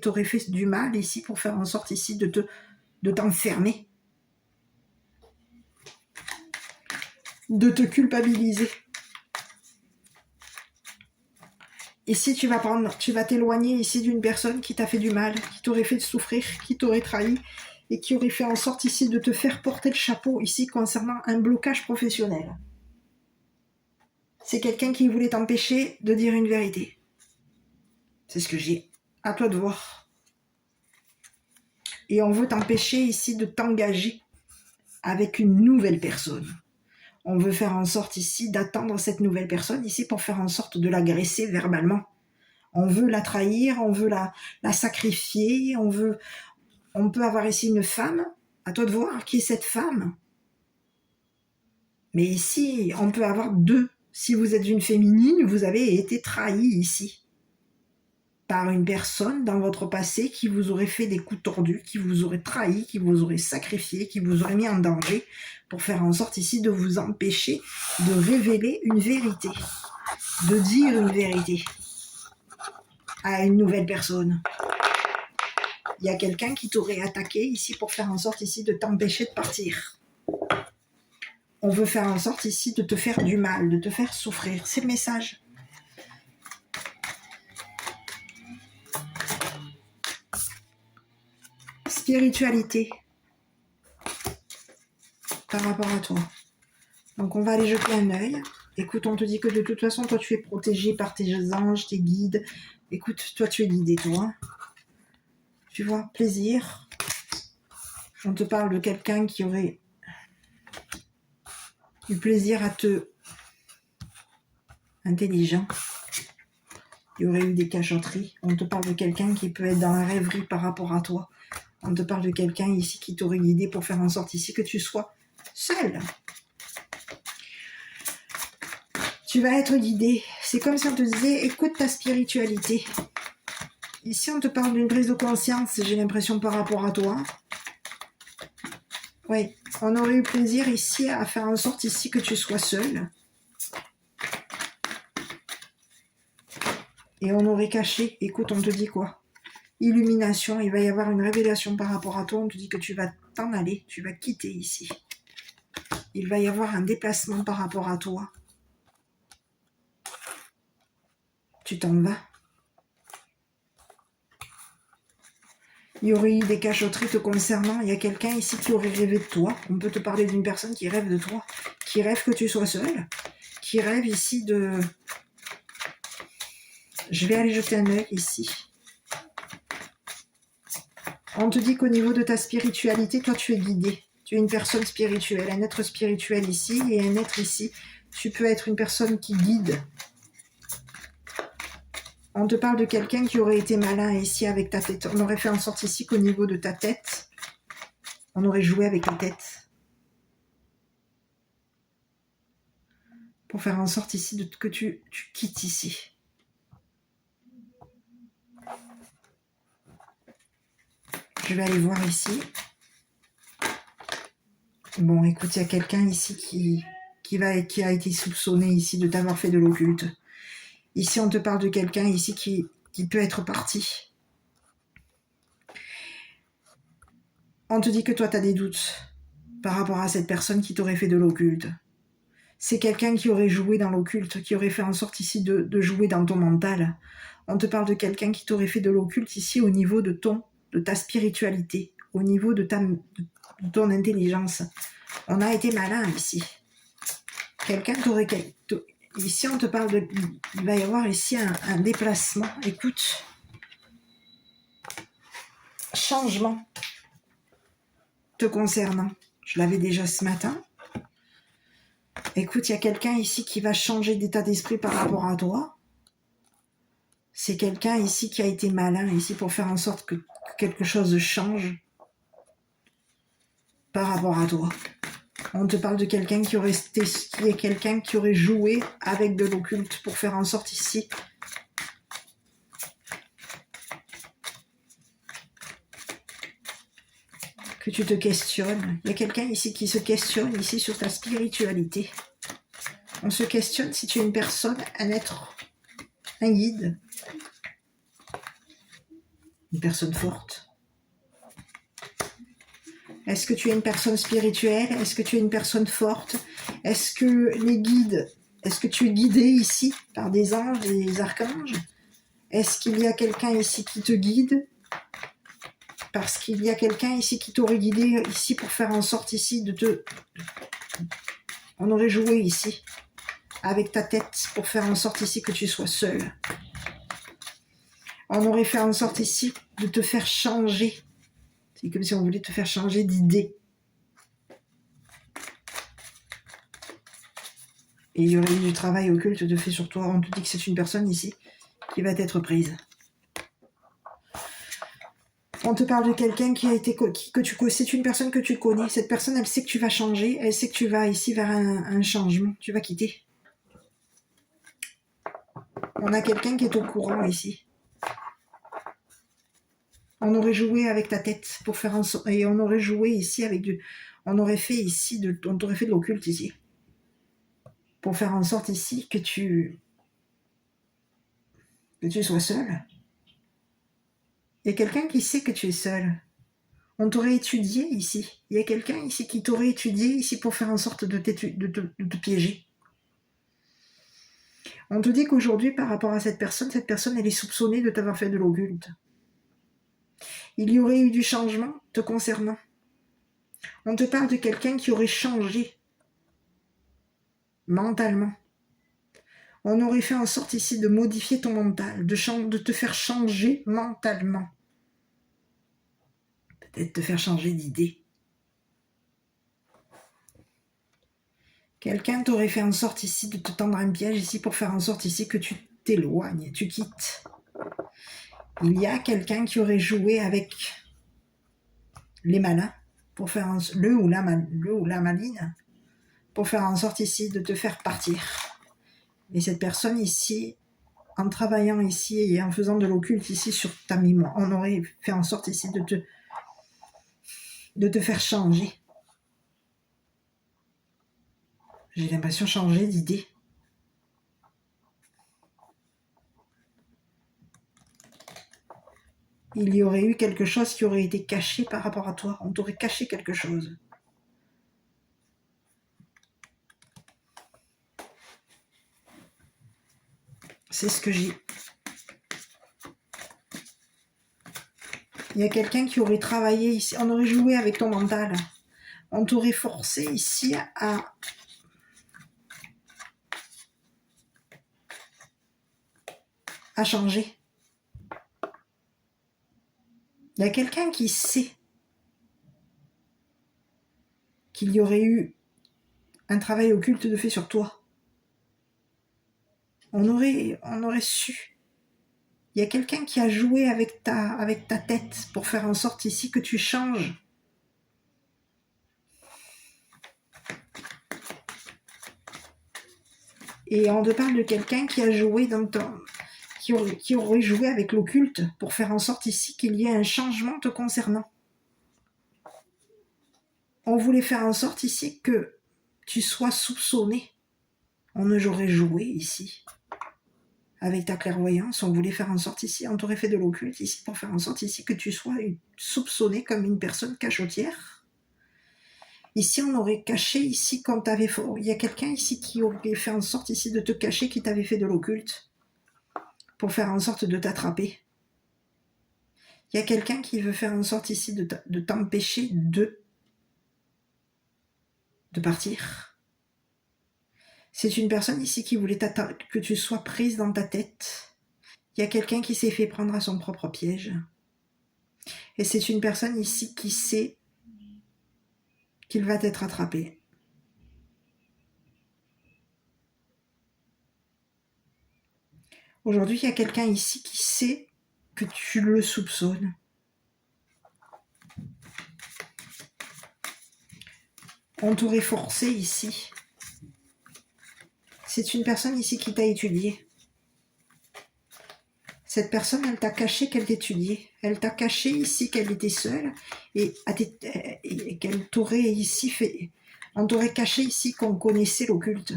t'aurait fait du mal ici pour faire en sorte ici de t'enfermer, de te culpabiliser. Ici, tu vas t'éloigner ici d'une personne qui t'a fait du mal, qui t'aurait fait souffrir, qui t'aurait trahi et qui aurait fait en sorte ici de te faire porter le chapeau ici concernant un blocage professionnel. C'est quelqu'un qui voulait t'empêcher de dire une vérité. C'est ce que j'ai. À toi de voir. Et on veut t'empêcher ici de t'engager avec une nouvelle personne. On veut faire en sorte ici d'attendre cette nouvelle personne ici pour faire en sorte de l'agresser verbalement. On veut la trahir, on veut la sacrifier, on peut avoir ici une femme. À toi de voir qui est cette femme. Mais ici, on peut avoir deux. Si vous êtes une féminine, vous avez été trahi ici par une personne dans votre passé qui vous aurait fait des coups tordus, qui vous aurait trahi, qui vous aurait sacrifié, qui vous aurait mis en danger pour faire en sorte ici de vous empêcher de révéler une vérité, de dire une vérité à une nouvelle personne. Il y a quelqu'un qui t'aurait attaqué ici pour faire en sorte ici de t'empêcher de partir. On veut faire en sorte ici de te faire du mal, de te faire souffrir. C'est le message. Spiritualité par rapport à toi. Donc on va aller jeter un œil. Écoute, on te dit que de toute façon, toi tu es protégé par tes anges, tes guides. Écoute, toi tu es guidé, toi. Tu vois, plaisir. On te parle de quelqu'un qui aurait du plaisir à te... intelligent. Il y aurait eu des cachotteries. On te parle de quelqu'un qui peut être dans la rêverie par rapport à toi. On te parle de quelqu'un ici qui t'aurait guidé pour faire en sorte ici que tu sois seul. Tu vas être guidé. C'est comme si on te disait, écoute ta spiritualité. Ici, on te parle d'une prise de conscience, j'ai l'impression, par rapport à toi. Oui, on aurait eu plaisir ici à faire en sorte ici que tu sois seul. Et on aurait caché. Écoute, on te dit quoi? Illumination, il va y avoir une révélation par rapport à toi. On te dit que tu vas t'en aller, tu vas quitter ici. Il va y avoir un déplacement par rapport à toi. Tu t'en vas. Il y aurait eu des cachotteries te concernant. Il y a quelqu'un ici qui aurait rêvé de toi. On peut te parler d'une personne qui rêve de toi, qui rêve que tu sois seul, qui rêve ici de... Je vais aller jeter un œil ici. On te dit qu'au niveau de ta spiritualité, toi tu es guidé. Tu es une personne spirituelle, un être spirituel ici et un être ici. Tu peux être une personne qui guide. On te parle de quelqu'un qui aurait été malin ici avec ta tête. On aurait fait en sorte ici qu'au niveau de ta tête, on aurait joué avec ta tête. Pour faire en sorte ici que tu quittes ici. Je vais aller voir ici. Bon, écoute, il y a quelqu'un ici qui a été soupçonné ici de t'avoir fait de l'occulte. Ici, on te parle de quelqu'un ici qui peut être parti. On te dit que toi, tu as des doutes par rapport à cette personne qui t'aurait fait de l'occulte. C'est quelqu'un qui aurait joué dans l'occulte, qui aurait fait en sorte ici de jouer dans ton mental. On te parle de quelqu'un qui t'aurait fait de l'occulte ici au niveau de ta spiritualité, au niveau de ton intelligence. On a été malin ici. Quelqu'un t'aurait... Ici, on te parle de... Il va y avoir ici un déplacement. Écoute. Changement te concernant. Je l'avais déjà ce matin. Écoute, il y a quelqu'un ici qui va changer d'état d'esprit par rapport à toi. C'est quelqu'un ici qui a été malin ici pour faire en sorte que quelque chose change par rapport à toi. On te parle de quelqu'un qui aurait joué avec de l'occulte pour faire en sorte ici que tu te questionnes. Il y a quelqu'un ici qui se questionne ici sur ta spiritualité. On se questionne si tu es une personne, un être, un guide, une personne forte. Est-ce que tu es une personne spirituelle? Est-ce que tu es une personne forte? Est-ce que les guides, est-ce que tu es guidé ici par des anges, des archanges? Est-ce qu'il y a quelqu'un ici qui te guide? Parce qu'il y a quelqu'un ici qui t'aurait guidé ici pour faire en sorte ici de te... On aurait joué ici avec ta tête pour faire en sorte ici que tu sois seul. On aurait fait en sorte ici de te faire changer. C'est comme si on voulait te faire changer d'idée. Et il y aurait eu du travail occulte de fait sur toi. On te dit que c'est une personne ici qui va être prise. On te parle de quelqu'un qui a été c'est une personne que tu connais. Cette personne, elle sait que tu vas changer. Elle sait que tu vas ici vers un changement. Tu vas quitter. On a quelqu'un qui est au courant ici. On aurait joué avec ta tête pour faire un son, et on aurait joué ici avec on aurait fait ici on t'aurait fait de l'occulte ici pour faire en sorte ici que tu sois seul. Il y a quelqu'un qui sait que tu es seul. On t'aurait étudié ici. Il y a quelqu'un ici qui t'aurait étudié ici pour faire en sorte de te piéger. On te dit qu'aujourd'hui, par rapport à cette personne, elle est soupçonnée de t'avoir fait de l'occulte. Il y aurait eu du changement te concernant. On te parle de quelqu'un qui aurait changé mentalement. On aurait fait en sorte ici de modifier ton mental, de te faire changer mentalement. Peut-être te faire changer d'idée. Quelqu'un t'aurait fait en sorte ici de te tendre un piège ici pour faire en sorte ici que tu t'éloignes, tu quittes. Il y a quelqu'un qui aurait joué avec les malins pour faire le ou la maline pour faire en sorte ici de te faire partir. Et cette personne ici, en travaillant ici et en faisant de l'occulte ici sur ta mémoire, on aurait fait en sorte ici de te faire changer. J'ai l'impression de changer d'idée. Il y aurait eu quelque chose qui aurait été caché par rapport à toi. On t'aurait caché quelque chose. C'est ce que j'ai. Il y a quelqu'un qui aurait travaillé ici. On aurait joué avec ton mental. On t'aurait forcé ici à changer. Il y a quelqu'un qui sait qu'il y aurait eu un travail occulte de fait sur toi. On aurait su. Il y a quelqu'un qui a joué avec ta tête pour faire en sorte ici que tu changes. Et on te parle de quelqu'un qui a joué qui aurait joué avec l'occulte pour faire en sorte ici qu'il y ait un changement te concernant. On voulait faire en sorte ici que tu sois soupçonné. On aurait joué ici avec ta clairvoyance. On voulait faire en sorte ici, on t'aurait fait de l'occulte ici pour faire en sorte ici que tu sois soupçonné comme une personne cachotière. Ici, on aurait caché ici quand t'avais... Il y a quelqu'un ici qui aurait fait en sorte ici de te cacher qui t'avait fait de l'occulte pour faire en sorte de t'attraper. Il y a quelqu'un qui veut faire en sorte ici de t'empêcher de partir. C'est une personne ici qui voulait que tu sois prise dans ta tête. Il y a quelqu'un qui s'est fait prendre à son propre piège. Et c'est une personne ici qui sait qu'il va t'être attrapé. Aujourd'hui, il y a quelqu'un ici qui sait que tu le soupçonnes. On t'aurait forcé ici. C'est une personne ici qui t'a étudié. Cette personne, elle t'a caché qu'elle t'étudiait. Elle t'a caché ici qu'elle était seule et qu'elle t'aurait ici fait... On t'aurait caché ici qu'on connaissait l'occulte.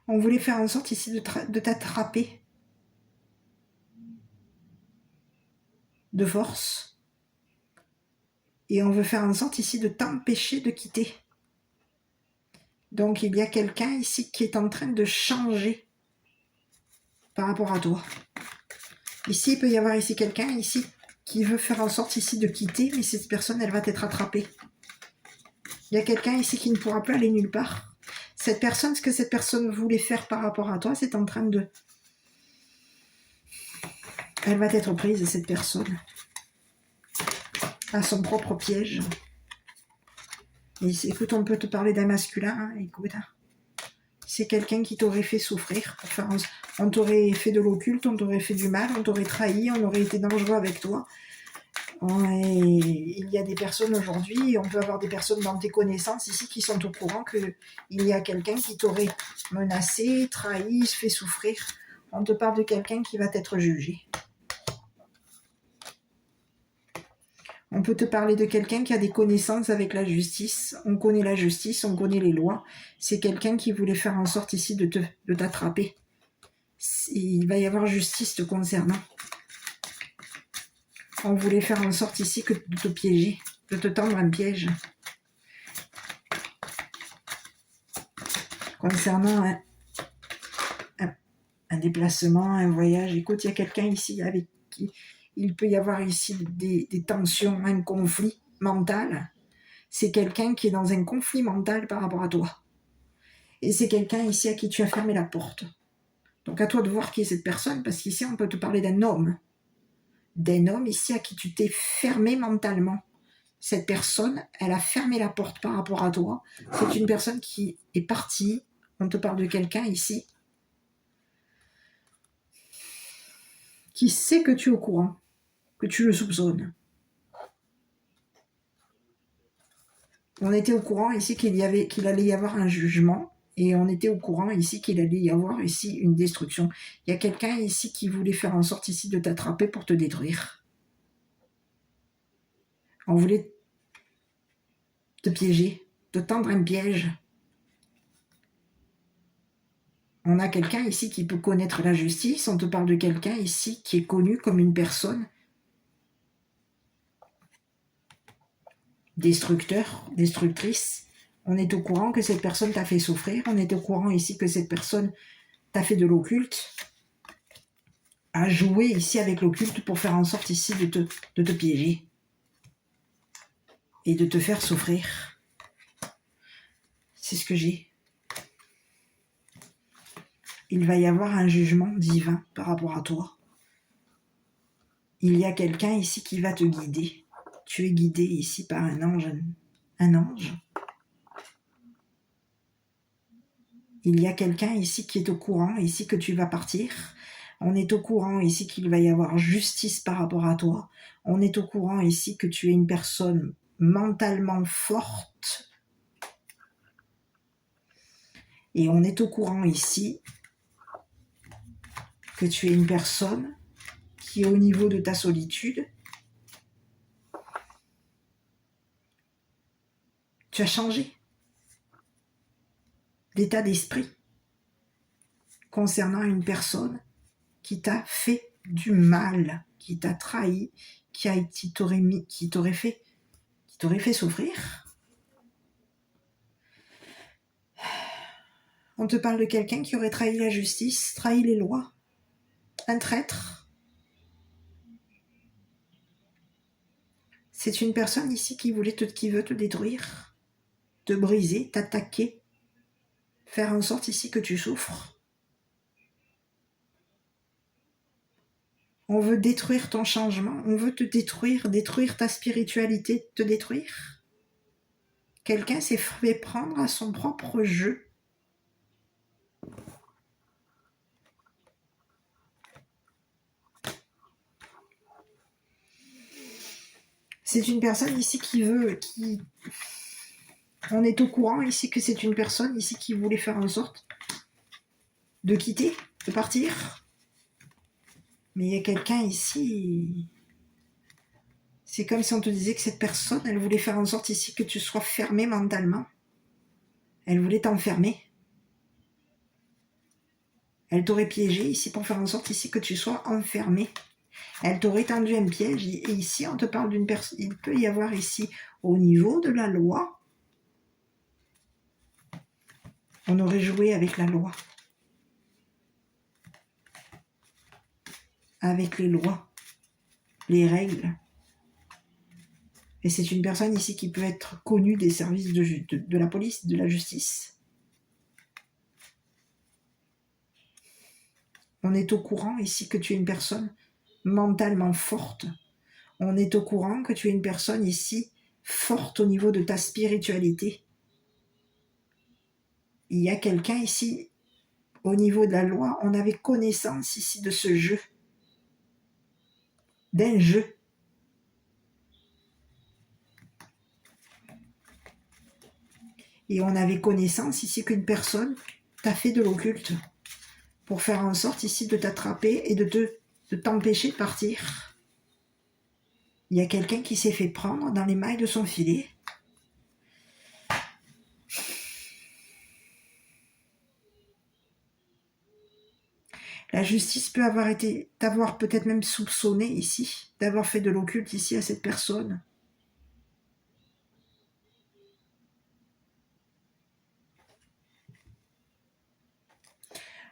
On voulait faire en sorte ici de t'attraper de force. Et on veut faire en sorte ici de t'empêcher de quitter. Donc il y a quelqu'un ici qui est en train de changer par rapport à toi. Ici, il peut y avoir ici quelqu'un ici qui veut faire en sorte ici de quitter, mais cette personne, elle va t'être attrapée. Il y a quelqu'un ici qui ne pourra plus aller nulle part. Cette personne, ce que cette personne voulait faire par rapport à toi, c'est en train de... Elle va être prise, cette personne, à son propre piège. Et écoute, on peut te parler d'un masculin, hein, écoute. C'est quelqu'un qui t'aurait fait souffrir. On t'aurait fait de l'occulte, on t'aurait fait du mal, on t'aurait trahi, on aurait été dangereux avec toi. Et il y a des personnes aujourd'hui, on peut avoir des personnes dans tes connaissances ici qui sont au courant qu'il y a quelqu'un qui t'aurait menacé, trahi, fait souffrir. On te parle de quelqu'un qui va t'être jugé. On peut te parler de quelqu'un qui a des connaissances avec la justice. On connaît la justice, on connaît les lois. C'est quelqu'un qui voulait faire en sorte ici de t'attraper. Il va y avoir justice te concernant. On voulait faire en sorte ici de te piéger, de te tendre un piège. Concernant un déplacement, un voyage. Écoute, il y a quelqu'un ici avec qui il peut y avoir ici des tensions, un conflit mental. C'est quelqu'un qui est dans un conflit mental par rapport à toi. Et c'est quelqu'un ici à qui tu as fermé la porte. Donc à toi de voir qui est cette personne, parce qu'ici on peut te parler d'un homme. D'un homme ici à qui tu t'es fermé mentalement. Cette personne, elle a fermé la porte par rapport à toi. C'est une personne qui est partie. On te parle de quelqu'un ici qui sait que tu es au courant, que tu le soupçonnes. On était au courant ici qu'il allait y avoir un jugement. Et on était au courant ici qu'il allait y avoir ici une destruction. Il y a quelqu'un ici qui voulait faire en sorte ici de t'attraper pour te détruire. On voulait te piéger, te tendre un piège. On a quelqu'un ici qui peut connaître la justice. On te parle de quelqu'un ici qui est connu comme une personne destructeur, destructrice. On est au courant que cette personne t'a fait souffrir. On est au courant ici que cette personne t'a fait de l'occulte, a joué ici avec l'occulte pour faire en sorte ici de te piéger et de te faire souffrir. C'est ce que j'ai. Il va y avoir un jugement divin par rapport à toi. Il y a quelqu'un ici qui va te guider. Tu es guidé ici par un ange. Un ange. Il y a quelqu'un ici qui est au courant, ici que tu vas partir. On est au courant ici qu'il va y avoir justice par rapport à toi. On est au courant ici que tu es une personne mentalement forte. Et on est au courant ici que tu es une personne qui est au niveau de ta solitude. Tu as changé d'état d'esprit concernant une personne qui t'a fait du mal, qui t'a trahi, qui t'aurait fait souffrir. On te parle de quelqu'un qui aurait trahi la justice, trahi les lois, un traître. C'est une personne ici qui veut te détruire, te briser, t'attaquer, faire en sorte ici que tu souffres. On veut détruire ton changement, on veut te détruire ta spiritualité, te détruire. Quelqu'un s'est fait prendre à son propre jeu. C'est une personne ici on est au courant ici que c'est une personne ici qui voulait faire en sorte de quitter, de partir. Mais il y a quelqu'un ici, c'est comme si on te disait que cette personne, elle voulait faire en sorte ici que tu sois fermé mentalement. Elle voulait t'enfermer. Elle t'aurait piégé ici pour faire en sorte ici que tu sois enfermé. Elle t'aurait tendu un piège. Et ici, on te parle d'une personne. Il peut y avoir ici, au niveau de la loi, on aurait joué avec la loi. Avec les lois, les règles. Et c'est une personne ici qui peut être connue des services de la police, de la justice. On est au courant ici que tu es une personne mentalement forte. On est au courant que tu es une personne ici forte au niveau de ta spiritualité. Il y a quelqu'un ici, au niveau de la loi, on avait connaissance ici de ce jeu. D'un jeu. Et on avait connaissance ici qu'une personne t'a fait de l'occulte pour faire en sorte ici de t'attraper et de t'empêcher de partir. Il y a quelqu'un qui s'est fait prendre dans les mailles de son filet. La justice peut t'avoir peut-être même soupçonné ici, d'avoir fait de l'occulte ici à cette personne.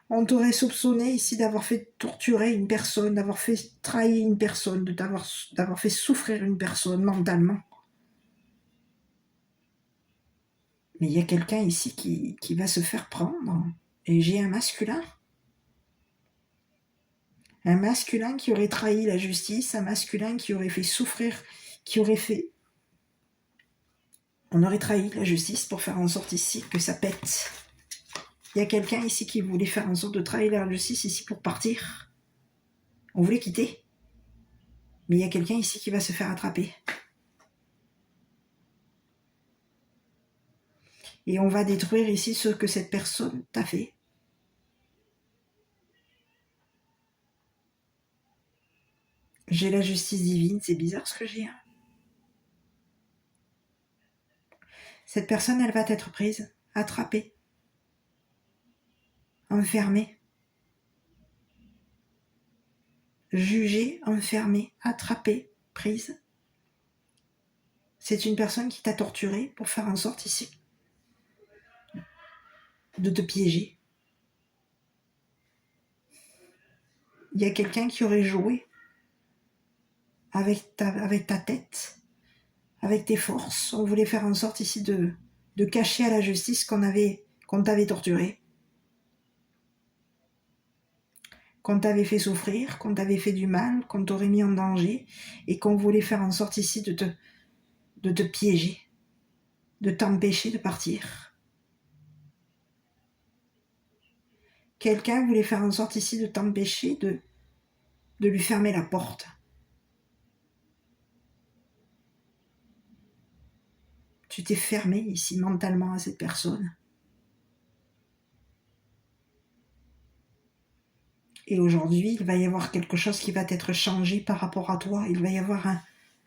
On t'aurait soupçonné ici d'avoir fait torturer une personne, d'avoir fait trahir une personne, d'avoir fait souffrir une personne mentalement. Mais il y a quelqu'un ici qui va se faire prendre. Et j'ai un masculin. Un masculin qui aurait trahi la justice, un masculin qui aurait fait souffrir, On aurait trahi la justice pour faire en sorte ici que ça pète. Il y a quelqu'un ici qui voulait faire en sorte de trahir la justice ici pour partir. On voulait quitter. Mais il y a quelqu'un ici qui va se faire attraper. Et on va détruire ici ce que cette personne t'a fait. J'ai la justice divine, c'est bizarre ce que j'ai. Hein. Cette personne, elle va être prise, attrapée, enfermée, jugée, enfermée, attrapée, prise. C'est une personne qui t'a torturé pour faire en sorte ici de te piéger. Il y a quelqu'un qui aurait joué avec ta tête, avec tes forces. On voulait faire en sorte ici de cacher à la justice qu'on t'avait torturé, qu'on t'avait fait souffrir, qu'on t'avait fait du mal, qu'on t'aurait mis en danger, et qu'on voulait faire en sorte ici de te piéger, de t'empêcher de partir. Quelqu'un voulait faire en sorte ici de t'empêcher de lui fermer la porte. Tu t'es fermé ici mentalement à cette personne. Et aujourd'hui, il va y avoir quelque chose qui va être changé par rapport à toi. Il va y avoir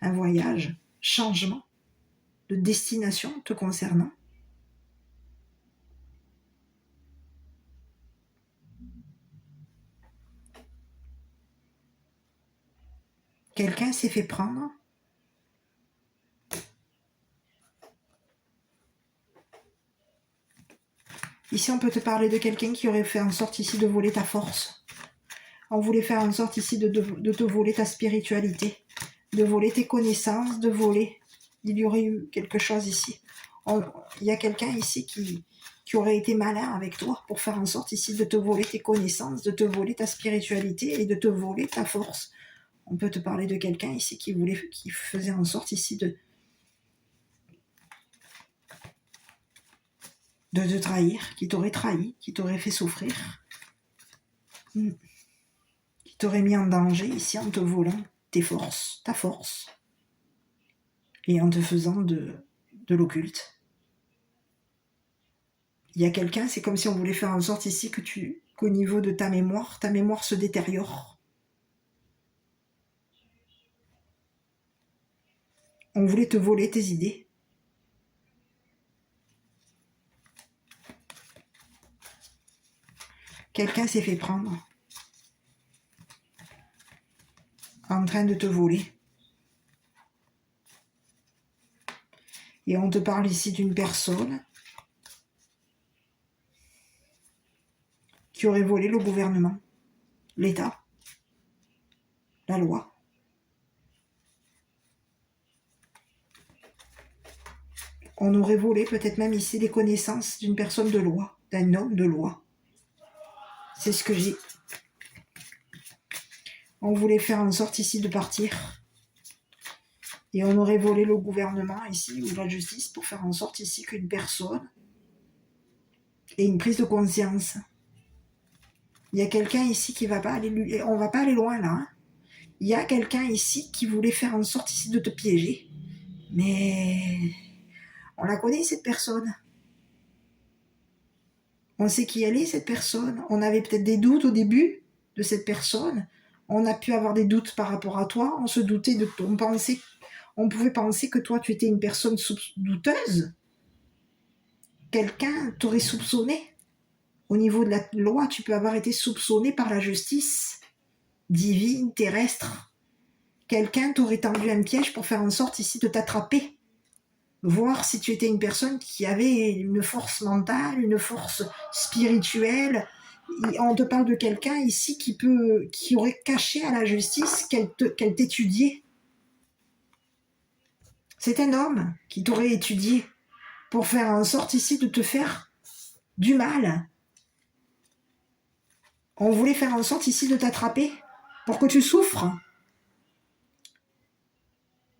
un voyage, changement de destination te concernant. Quelqu'un s'est fait prendre. Ici, on peut te parler de quelqu'un qui aurait fait en sorte ici de voler ta force. On voulait faire en sorte ici de te voler ta spiritualité, de voler tes connaissances, de voler. Il y aurait eu quelque chose ici. Il y a quelqu'un ici qui aurait été malin avec toi pour faire en sorte ici de te voler tes connaissances, de te voler ta spiritualité et de te voler ta force. On peut te parler de quelqu'un ici qui faisait en sorte ici de te trahir, qui t'aurait trahi, qui t'aurait fait souffrir, qui t'aurait mis en danger ici en te volant tes forces, ta force, et en te faisant de l'occulte. Il y a quelqu'un, c'est comme si on voulait faire en sorte ici qu'au niveau de ta mémoire se détériore. On voulait te voler tes idées. Quelqu'un s'est fait prendre en train de te voler. Et on te parle ici d'une personne qui aurait volé le gouvernement, l'État, la loi. On aurait volé peut-être même ici les connaissances d'une personne de loi, d'un homme de loi. C'est ce que j'ai. On voulait faire en sorte ici de partir. Et on aurait volé le gouvernement ici, ou la justice, pour faire en sorte ici qu'une personne ait une prise de conscience. Il y a quelqu'un ici qui va pas aller... On va pas aller loin là. Hein. Il y a quelqu'un ici qui voulait faire en sorte ici de te piéger. Mais... on la connaît cette personne. On sait qui elle est cette personne. On avait peut-être des doutes au début de cette personne. On a pu avoir des doutes par rapport à toi. On se doutait de... On pouvait penser que toi tu étais une personne douteuse. Quelqu'un t'aurait soupçonné. Au niveau de la loi, tu peux avoir été soupçonné par la justice divine, terrestre. Quelqu'un t'aurait tendu un piège pour faire en sorte ici de t'attraper. Voir si tu étais une personne qui avait une force mentale, une force spirituelle. On te parle de quelqu'un ici qui aurait caché à la justice qu'elle t'étudiait. C'est un homme qui t'aurait étudié pour faire en sorte ici de te faire du mal. On voulait faire en sorte ici de t'attraper pour que tu souffres.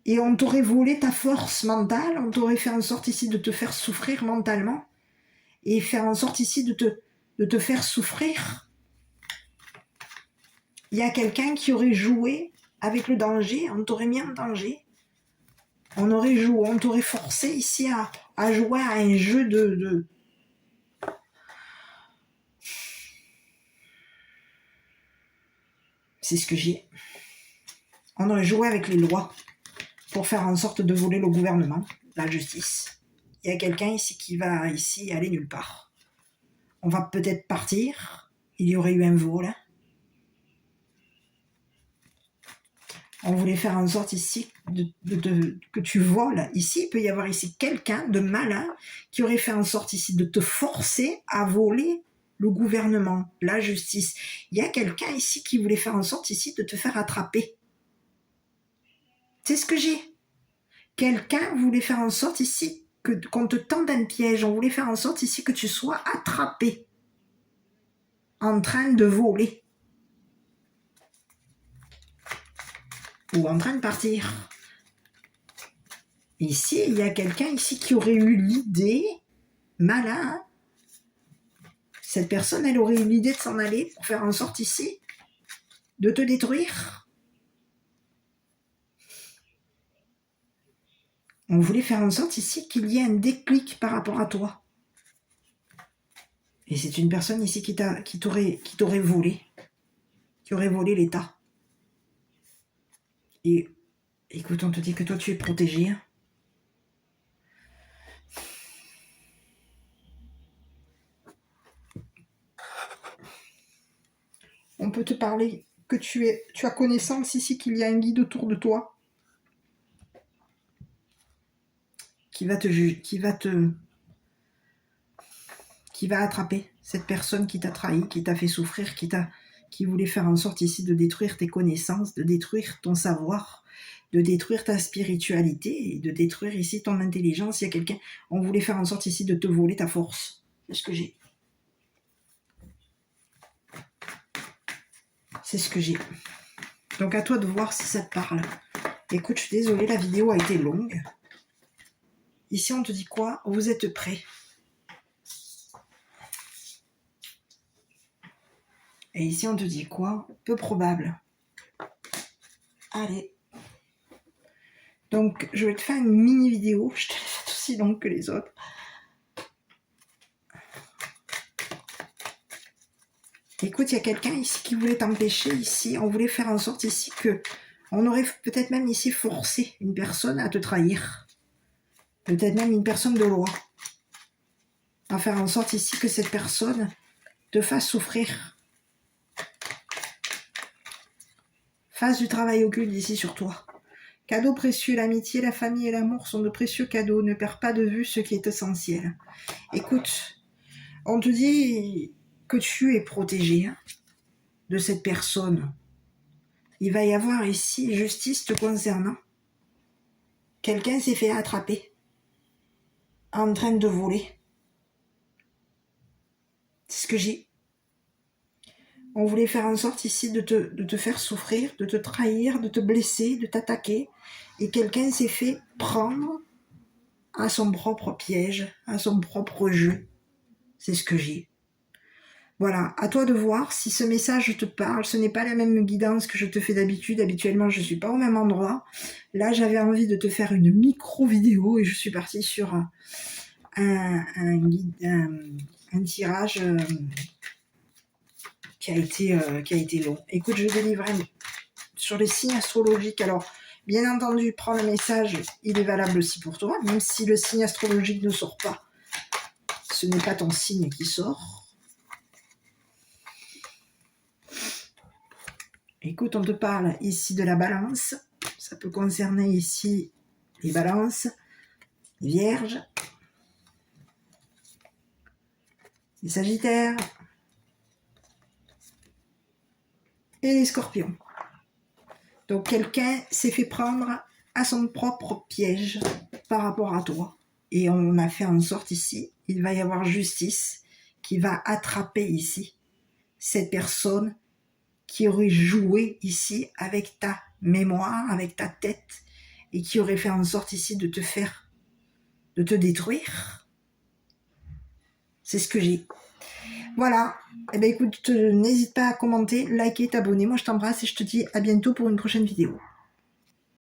Et on t'aurait volé ta force mentale, on t'aurait fait en sorte ici de te faire souffrir mentalement et faire en sorte ici de te faire souffrir. Il y a quelqu'un qui aurait joué avec le danger, on t'aurait mis en danger. On t'aurait forcé ici à jouer à un jeu de... C'est ce que j'ai. On aurait joué avec les lois pour faire en sorte de voler le gouvernement, la justice. Il y a quelqu'un ici qui va ici aller nulle part. On va peut-être partir. Il y aurait eu un vol. On voulait faire en sorte ici que tu voles. Ici, il peut y avoir ici quelqu'un de malin qui aurait fait en sorte ici de te forcer à voler le gouvernement, la justice. Il y a quelqu'un ici qui voulait faire en sorte ici de te faire attraper. C'est ce que j'ai. Quelqu'un voulait faire en sorte ici qu'on te tende un piège. On voulait faire en sorte ici que tu sois attrapé en train de voler ou en train de partir. Ici, il y a quelqu'un ici qui aurait eu l'idée, malin, cette personne, elle aurait eu l'idée de s'en aller pour faire en sorte ici de te détruire. On voulait faire en sorte ici qu'il y ait un déclic par rapport à toi. Et c'est une personne ici qui t'aurait volé, qui aurait volé l'État. Et écoute, on te dit que toi tu es protégé. On peut te parler que tu as connaissance ici qu'il y a un guide autour de toi qui va attraper cette personne qui t'a trahi, qui t'a fait souffrir, qui voulait faire en sorte ici de détruire tes connaissances, de détruire ton savoir, de détruire ta spiritualité et de détruire ici ton intelligence. Il y a quelqu'un, on voulait faire en sorte ici de te voler ta force. C'est ce que j'ai. C'est ce que j'ai. Donc à toi de voir si ça te parle. Écoute, je suis désolée, la vidéo a été longue. Ici, on te dit quoi? Vous êtes prêts? Et ici, on te dit quoi? Peu probable. Allez. Donc, je vais te faire une mini vidéo. Je te l'ai faite aussi longue que les autres. Écoute, il y a quelqu'un ici qui voulait t'empêcher ici. On voulait faire en sorte ici que... On aurait peut-être même ici forcé une personne à te trahir. Peut-être même une personne de loi. À faire en sorte ici que cette personne te fasse souffrir. Fasse du travail occulte ici sur toi. Cadeaux précieux, l'amitié, la famille et l'amour sont de précieux cadeaux. Ne perds pas de vue ce qui est essentiel. Écoute, on te dit que tu es protégé de cette personne. Il va y avoir ici justice te concernant. Quelqu'un s'est fait attraper en train de voler. C'est ce que j'ai. On voulait faire en sorte ici de te faire souffrir, de te trahir, de te blesser, de t'attaquer. Et quelqu'un s'est fait prendre à son propre piège, à son propre jeu. C'est ce que j'ai. Voilà, à toi de voir si ce message te parle. Ce n'est pas la même guidance que je te fais d'habitude. Habituellement, je ne suis pas au même endroit. Là, j'avais envie de te faire une micro-vidéo et je suis partie sur un tirage qui a été long. Écoute, je délivre sur les signes astrologiques. Alors, bien entendu, prends le message, il est valable aussi pour toi, même si le signe astrologique ne sort pas. Ce n'est pas ton signe qui sort. Écoute, on te parle ici de la balance. Ça peut concerner ici les balances, les vierges, les sagittaires et les scorpions. Donc quelqu'un s'est fait prendre à son propre piège par rapport à toi. Et on a fait en sorte ici, il va y avoir justice qui va attraper ici cette personne qui aurait joué ici avec ta mémoire, avec ta tête, et qui aurait fait en sorte ici de te détruire. C'est ce que j'ai. Voilà. Eh bien écoute, n'hésite pas à commenter, liker, t'abonner. Moi je t'embrasse et je te dis à bientôt pour une prochaine vidéo.